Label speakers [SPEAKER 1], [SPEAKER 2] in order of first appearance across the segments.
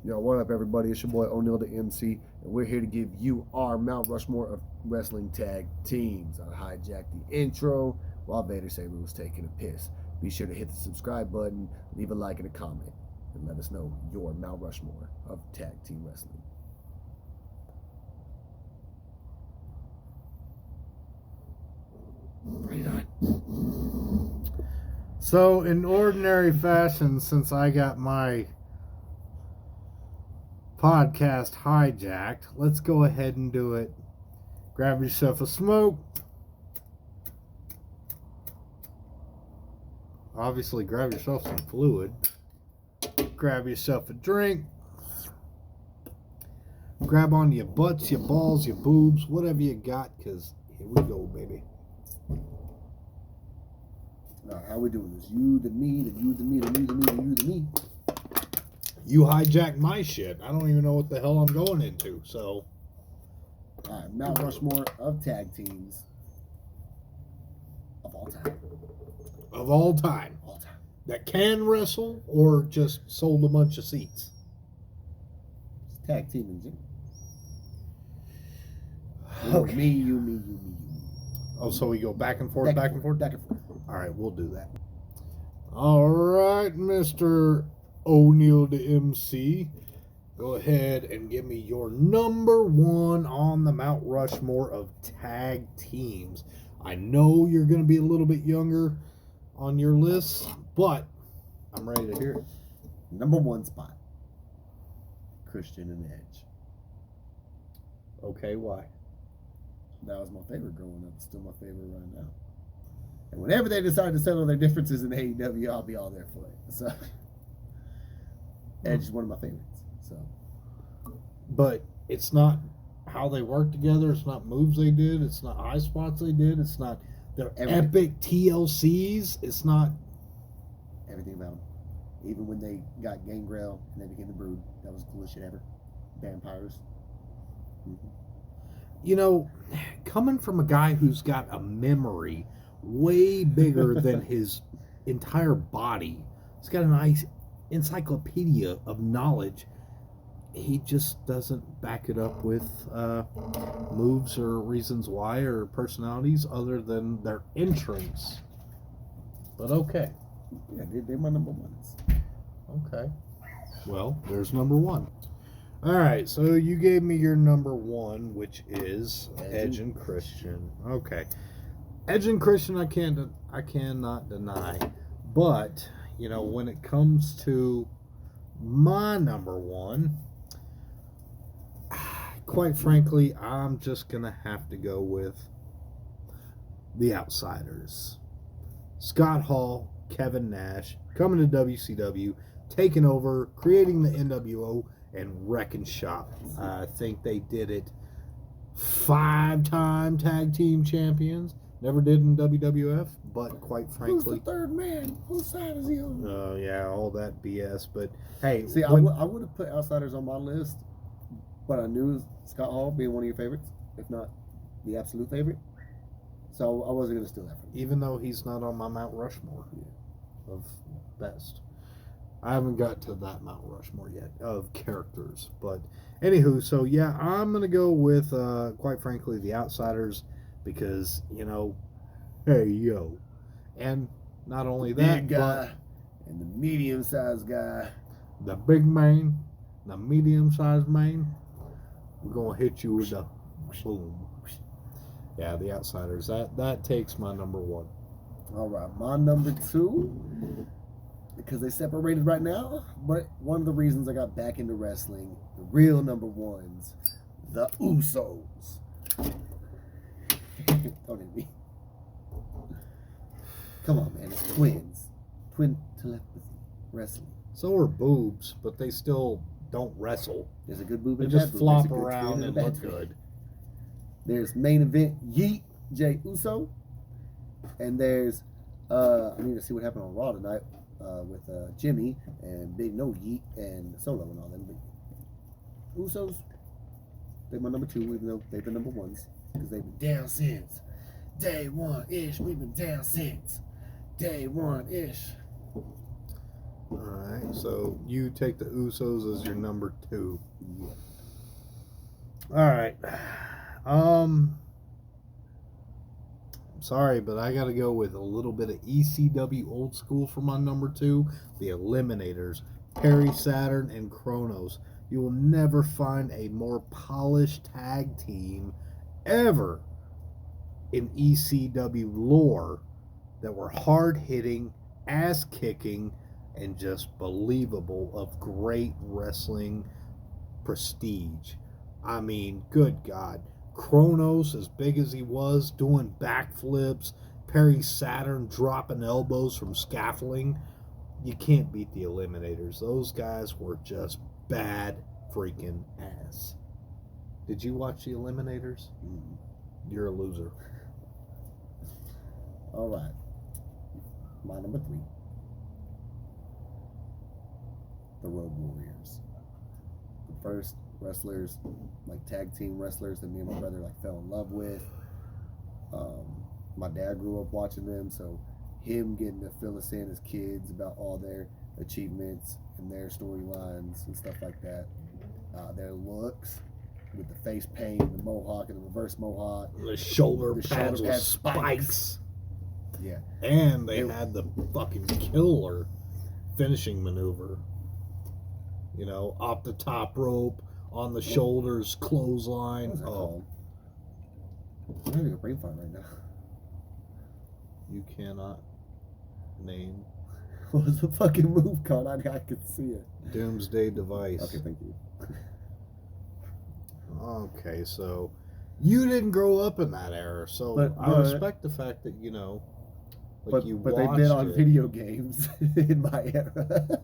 [SPEAKER 1] Yo, what up, everybody? It's your boy O'Neal the MC, and we're here to give you our Mount Rushmore of wrestling tag teams. I hijacked the intro while Vader Saber was taking a piss. Be sure to hit the subscribe button, leave a like and a comment, and let us know your Mount Rushmore of tag team wrestling. Right on.
[SPEAKER 2] So, in ordinary fashion, since I got my podcast hijacked, let's go ahead and do it. Grab yourself a smoke. Obviously, grab yourself some fluid. Grab yourself a drink. Grab on your butts, your balls, your boobs, whatever you got, because here we go, baby.
[SPEAKER 1] All right, how we doing this? You, the me, the you, the me, the me, the me, the you, the me.
[SPEAKER 2] You hijacked my shit. I don't even know what the hell I'm going into, so.
[SPEAKER 1] All right, Mount Rushmore of tag teams of all time.
[SPEAKER 2] Of all time.
[SPEAKER 1] All time.
[SPEAKER 2] That can wrestle or just sold a bunch of seats?
[SPEAKER 1] It's tag team in general.
[SPEAKER 2] Okay.
[SPEAKER 1] Me, you, me, you, me, you, me.
[SPEAKER 2] Oh, so we go back and forth, back and forth?
[SPEAKER 1] Back and forth.
[SPEAKER 2] All right, we'll do that. All right, Mr. O'Neal the MC. Go ahead and give me your number one on the Mount Rushmore of tag teams. I know you're going to be a little bit younger on your list, but I'm ready to hear it.
[SPEAKER 1] Number one spot. Christian and Edge.
[SPEAKER 2] Okay, why?
[SPEAKER 1] That was my favorite growing up. It's still my favorite right now. And whenever they decide to settle their differences in AEW, I'll be all there for it. So Edge is one of my favorites. So,
[SPEAKER 2] but it's not how they work together. It's not moves they did. It's not high spots they did. It's not their epic TLCs. It's not
[SPEAKER 1] everything about them. Even when they got Gangrel and they became the Brood, that was the coolest shit ever. Vampires. Mm-hmm.
[SPEAKER 2] You know, coming from a guy who's got a memory way bigger than his entire body, he's got a nice encyclopedia of knowledge. He just doesn't back it up with moves or reasons why or personalities other than their entrance. But okay.
[SPEAKER 1] Yeah, they're my number ones.
[SPEAKER 2] Okay. Well, there's number one. All right, so you gave me your number one, which is Edge and Christian. Okay. Edge and Christian, I cannot deny. But, you know, when it comes to my number one, quite frankly, I'm just going to have to go with the Outsiders. Scott Hall, Kevin Nash, coming to WCW, taking over, creating the NWO, and wrecking shop. I think they did it 5-time tag team champions. Never did in WWF, but quite frankly...
[SPEAKER 1] Who's the third man? Whose side is he on?
[SPEAKER 2] Oh, yeah, all that BS. But, hey...
[SPEAKER 1] See, I would have put Outsiders on my list, but I knew Scott Hall being one of your favorites, if not the absolute favorite. So I wasn't going to steal that from you.
[SPEAKER 2] Even though he's not on my Mount Rushmore of best. I haven't got to that Mount Rushmore yet of characters. But, anywho, so, yeah, I'm going to go with, quite frankly, the Outsiders. Because, you know, hey, yo. And not only that,
[SPEAKER 1] big guy and the medium-sized guy.
[SPEAKER 2] The big man, the medium-sized man, we're going to hit you with the boom. Yeah, the Outsiders. That takes my number one.
[SPEAKER 1] All right, my number two, because they separated right now, but one of the reasons I got back into wrestling, the real number ones, the Usos. Don't hit me. Come on, man. It's twins. Twin telepathy. Wrestling.
[SPEAKER 2] So are boobs, but they still don't wrestle.
[SPEAKER 1] There's a good boob
[SPEAKER 2] They
[SPEAKER 1] and a
[SPEAKER 2] just
[SPEAKER 1] bad boob.
[SPEAKER 2] flop
[SPEAKER 1] There's a good
[SPEAKER 2] around
[SPEAKER 1] twin
[SPEAKER 2] and
[SPEAKER 1] a bad
[SPEAKER 2] look
[SPEAKER 1] twin.
[SPEAKER 2] good.
[SPEAKER 1] There's main event Yeet, Jay Uso. And there's, I need to see what happened on Raw tonight with Jimmy and Big No Yeet and Solo and all them. But Usos, they're my number two, even though they've been number ones. Because they've been down since day one-ish. We've been down since day one-ish.
[SPEAKER 2] All right, so you take the Usos as your number 2.
[SPEAKER 1] Yeah.
[SPEAKER 2] All right. I'm sorry, but I got to go with a little bit of ECW old school for my number 2. The Eliminators, Perry Saturn and Kronos. You will never find a more polished tag team ever in ECW lore that were hard hitting, ass kicking, and just believable of great wrestling prestige. I mean, good God. Kronos, as big as he was, doing backflips, Perry Saturn dropping elbows from scaffolding. You can't beat the Eliminators. Those guys were just bad freaking ass. Did you watch the Eliminators? You're a loser.
[SPEAKER 1] All right. My number 3. The Road Warriors. The first wrestlers, like tag team wrestlers that me and my brother like fell in love with. My dad grew up watching them, so him getting to fill us in as kids about all their achievements and their storylines and stuff like that. Their looks with the face paint, the mohawk and the reverse mohawk,
[SPEAKER 2] The shoulder
[SPEAKER 1] The
[SPEAKER 2] pads
[SPEAKER 1] shoulder
[SPEAKER 2] with
[SPEAKER 1] pad
[SPEAKER 2] spikes.
[SPEAKER 1] Yeah,
[SPEAKER 2] And they had the fucking killer finishing maneuver. You know, off the top rope, on the shoulders, clothesline.
[SPEAKER 1] what was that called? I'm having a brain fart right now.
[SPEAKER 2] You cannot name
[SPEAKER 1] What was the fucking move called? I could see it.
[SPEAKER 2] Doomsday Device.
[SPEAKER 1] Okay, thank you.
[SPEAKER 2] Okay, so you didn't grow up in that era, so
[SPEAKER 1] But-
[SPEAKER 2] I respect the fact that you know, like you
[SPEAKER 1] But they've
[SPEAKER 2] watched
[SPEAKER 1] been on
[SPEAKER 2] it.
[SPEAKER 1] video games in my era.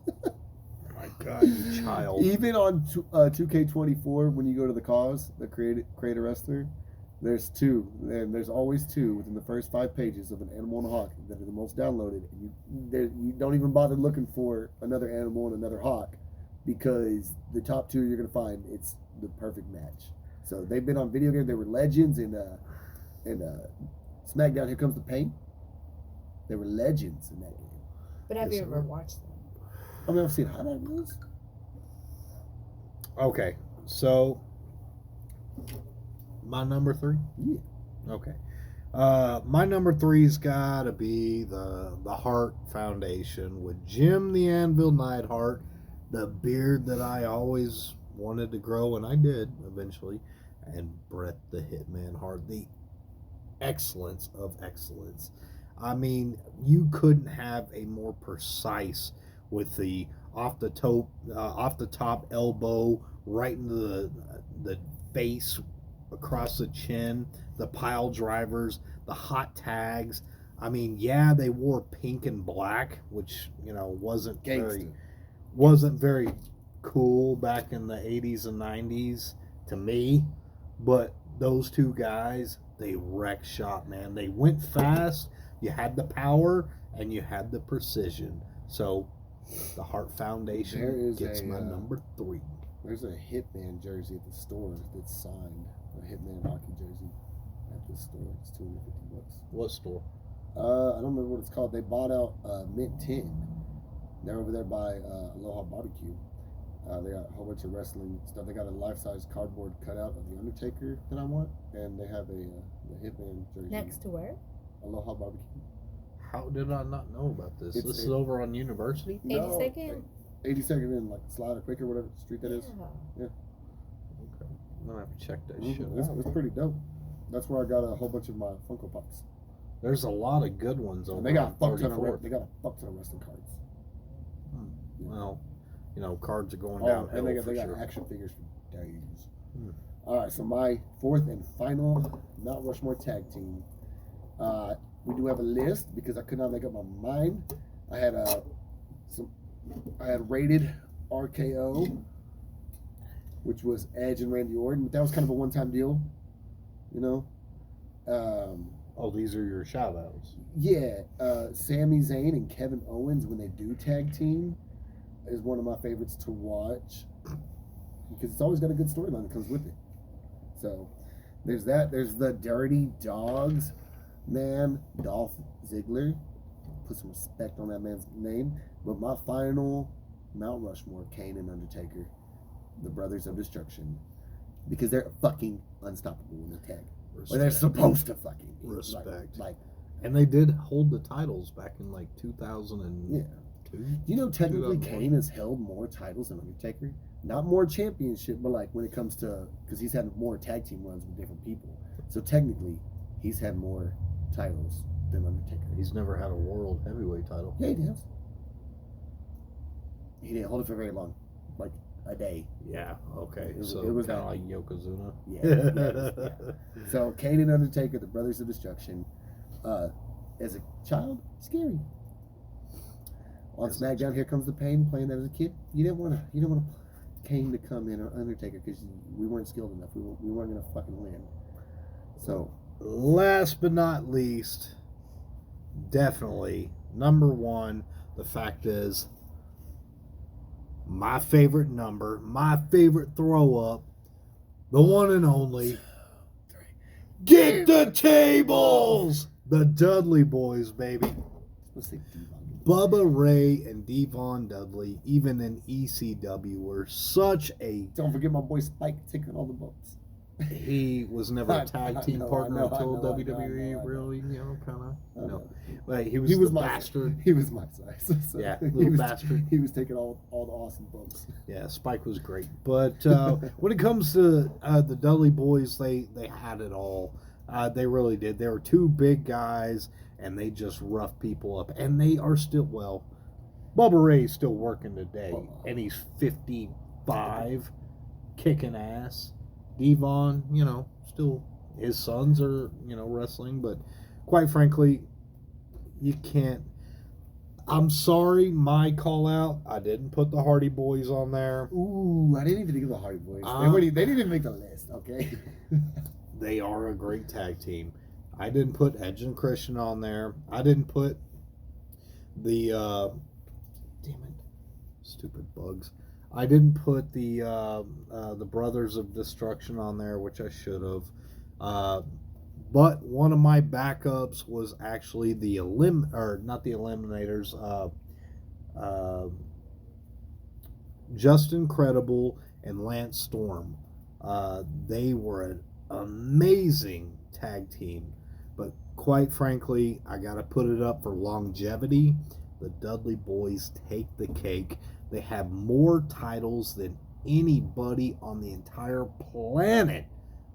[SPEAKER 2] My God, you child!
[SPEAKER 1] Even on 2K24, when you go to the cause, the create a wrestler, there's 2, and there's always 2 within the first 5 pages of an animal and a hawk that are the most downloaded. And you don't even bother looking for another animal and another hawk, because the top 2 you're gonna find, it's the perfect match. So they've been on video games. They were legends in SmackDown. Here Comes the Pain. They were legends in that game.
[SPEAKER 3] But have
[SPEAKER 2] Yes,
[SPEAKER 3] you
[SPEAKER 2] sir.
[SPEAKER 3] ever watched them?
[SPEAKER 1] I mean, I've seen highlights.
[SPEAKER 2] Okay, so my number 3.
[SPEAKER 1] Yeah.
[SPEAKER 2] Okay. My number 3's got to be the Hart Foundation with Jim the Anvil Neidhart, the beard that I always wanted to grow, and I did eventually, and Bret the Hitman Hart, the excellence of excellence. I mean, you couldn't have a more precise with the off the top elbow right into the face across the chin, the pile drivers, the hot tags. I mean, yeah, they wore pink and black, which you know wasn't very cool back in the 80s and 90s to me, but those 2 guys, they wrecked shop, man. They went fast. You had the power and you had the precision. So the Hart Foundation gets my number 3.
[SPEAKER 1] There's a Hitman jersey at the store that's signed. A Hitman hockey jersey at the store. It's $250.
[SPEAKER 2] What store?
[SPEAKER 1] I don't remember what it's called. They bought out Mint 10. They're over there by Aloha Barbecue. They got a whole bunch of wrestling stuff. They got a life-size cardboard cutout of the Undertaker that I want, and they have the Hitman jersey.
[SPEAKER 3] Next to where?
[SPEAKER 1] Aloha Barbecue.
[SPEAKER 2] How did I not know about this?
[SPEAKER 1] It's
[SPEAKER 2] This is
[SPEAKER 1] a-
[SPEAKER 2] over on University?
[SPEAKER 3] 82nd?
[SPEAKER 1] 82nd in like Slide or Quick or whatever street that is.
[SPEAKER 3] Yeah.
[SPEAKER 2] Okay. I'm gonna have to check that
[SPEAKER 1] Mhm.
[SPEAKER 2] shit
[SPEAKER 1] It's
[SPEAKER 2] out.
[SPEAKER 1] pretty dope. That's where I got a whole bunch of my Funko Pops.
[SPEAKER 2] There's a lot of good ones over
[SPEAKER 1] And they got a
[SPEAKER 2] on
[SPEAKER 1] fuck ton of
[SPEAKER 2] 34th.
[SPEAKER 1] they got a fuck ton of wrestling cards.
[SPEAKER 2] Well, you know, cards are going
[SPEAKER 1] Oh,
[SPEAKER 2] downhill
[SPEAKER 1] and they got
[SPEAKER 2] for sure.
[SPEAKER 1] action figures for days.
[SPEAKER 2] Hmm.
[SPEAKER 1] All right, so my 4th and final Mount Rushmore tag team. We do have a list because I could not make up my mind. I had rated RKO, which was Edge and Randy Orton, but that was kind of a one-time deal, you know.
[SPEAKER 2] Oh, these are your shout outs.
[SPEAKER 1] Yeah, Sami Zayn and Kevin Owens when they do tag team is one of my favorites to watch because it's always got a good storyline that comes with it. So there's that. There's the Dirty Dogs, man. Dolph Ziggler, put some respect on that man's name. But my final Mount Rushmore, Kane and Undertaker, the Brothers of Destruction, because they're fucking unstoppable in the tag. Or they're supposed to fucking be.
[SPEAKER 2] Respect.
[SPEAKER 1] Like,
[SPEAKER 2] and they did hold the titles back in like 2002.
[SPEAKER 1] yeah. You know, technically, Kane has held more titles than Undertaker. Not more championship, but like when it comes to, because he's had more tag team runs with different people. So technically, he's had more titles than Undertaker.
[SPEAKER 2] He's never had a world heavyweight title.
[SPEAKER 1] Yeah, he has. He didn't hold it for very long, like a day.
[SPEAKER 2] Yeah. Okay.
[SPEAKER 1] It
[SPEAKER 2] It
[SPEAKER 1] was
[SPEAKER 2] kind of like Yokozuna.
[SPEAKER 1] Yeah. So Kane and Undertaker, the Brothers of Destruction. As a child, scary. On SmackDown, Here Comes the Pain, playing that as a kid. You didn't want Kane to come in or Undertaker because we weren't skilled enough. We weren't gonna fucking win. So,
[SPEAKER 2] last but not least, definitely number one. The fact is, my favorite number, my favorite throw up, the one and only. Get the tables! The Dudley Boys, baby.
[SPEAKER 1] let's say Devon.
[SPEAKER 2] Bubba Ray and Devon Dudley, even in ECW, were such a...
[SPEAKER 1] Don't forget my boy Spike taking all the votes.
[SPEAKER 2] He was never a tag team partner until
[SPEAKER 1] I
[SPEAKER 2] WWE,
[SPEAKER 1] know.
[SPEAKER 2] really, kind of.
[SPEAKER 1] No.
[SPEAKER 2] Like, he was
[SPEAKER 1] my
[SPEAKER 2] bastard.
[SPEAKER 1] He was my size. So
[SPEAKER 2] Yeah,
[SPEAKER 1] he
[SPEAKER 2] little
[SPEAKER 1] was,
[SPEAKER 2] bastard.
[SPEAKER 1] He was taking all the awesome bumps.
[SPEAKER 2] Yeah, Spike was great. But when it comes to the Dudley Boys, they had it all. They really did. They were two big guys, and they just roughed people up. And they are still, well, Bubba Ray's still working today, and he's 55, kicking ass. Devon, still, his sons are, wrestling. But quite frankly, you can't. I'm sorry, my call out. I didn't put the Hardy Boys on there.
[SPEAKER 1] Ooh, I didn't even think of the Hardy Boys. They didn't even make the list, okay?
[SPEAKER 2] They are a great tag team. I didn't put Edge and Christian on there. I didn't put the damn it, stupid bugs. I didn't put the Brothers of Destruction on there, which I should have. But one of my backups was actually the not the Eliminators. Justin Credible and Lance Storm. They were an amazing tag team, but quite frankly, I gotta put it up for longevity. The Dudley Boys take the cake. They have more titles than anybody on the entire planet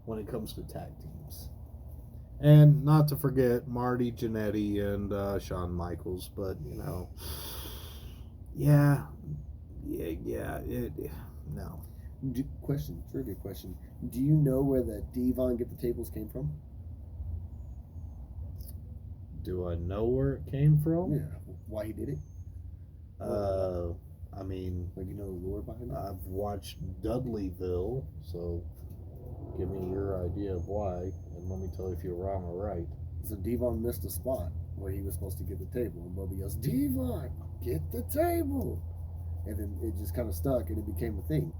[SPEAKER 2] when it comes to tag teams. And not to forget Marty Jannetty and Shawn Michaels, but no.
[SPEAKER 1] Trivia question. Do you know where the Devon Get the Tables came from?
[SPEAKER 2] Do I know where it came from?
[SPEAKER 1] Yeah. Why he did it?
[SPEAKER 2] I mean,
[SPEAKER 1] Like, you know the lore behind it?
[SPEAKER 2] I've watched Dudleyville, so give me your idea of why, and let me tell you if you're wrong or right.
[SPEAKER 1] So Devon missed a spot where he was supposed to get the table, and Bubby yells, "Devon, get the table!" And then it just kind of stuck, and it became a thing.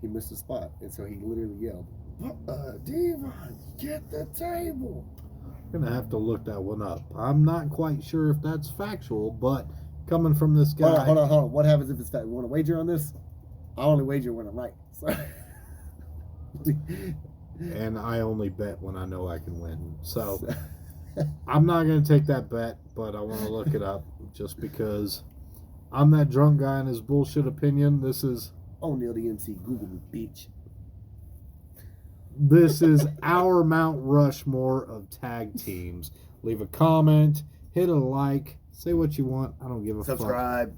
[SPEAKER 1] He missed a spot, and so he literally yelled, "Devon, get the table!"
[SPEAKER 2] I'm gonna have to look that one up. I'm not quite sure if that's factual, but coming from this guy,
[SPEAKER 1] Hold on. What happens if it's fact? You want to wager on this? I only wager when I'm right. So.
[SPEAKER 2] and I only bet when I know I can win. So I'm not gonna take that bet, but I want to look it up just because I'm that drunk guy and his bullshit opinion. This is
[SPEAKER 1] O'Neal the MC. Google me, bitch.
[SPEAKER 2] This is our Mount Rushmore of tag teams. Leave a comment, hit a like, say what you want. I don't give a fuck.
[SPEAKER 1] Subscribe.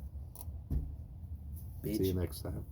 [SPEAKER 1] Bitch.
[SPEAKER 2] See you next time.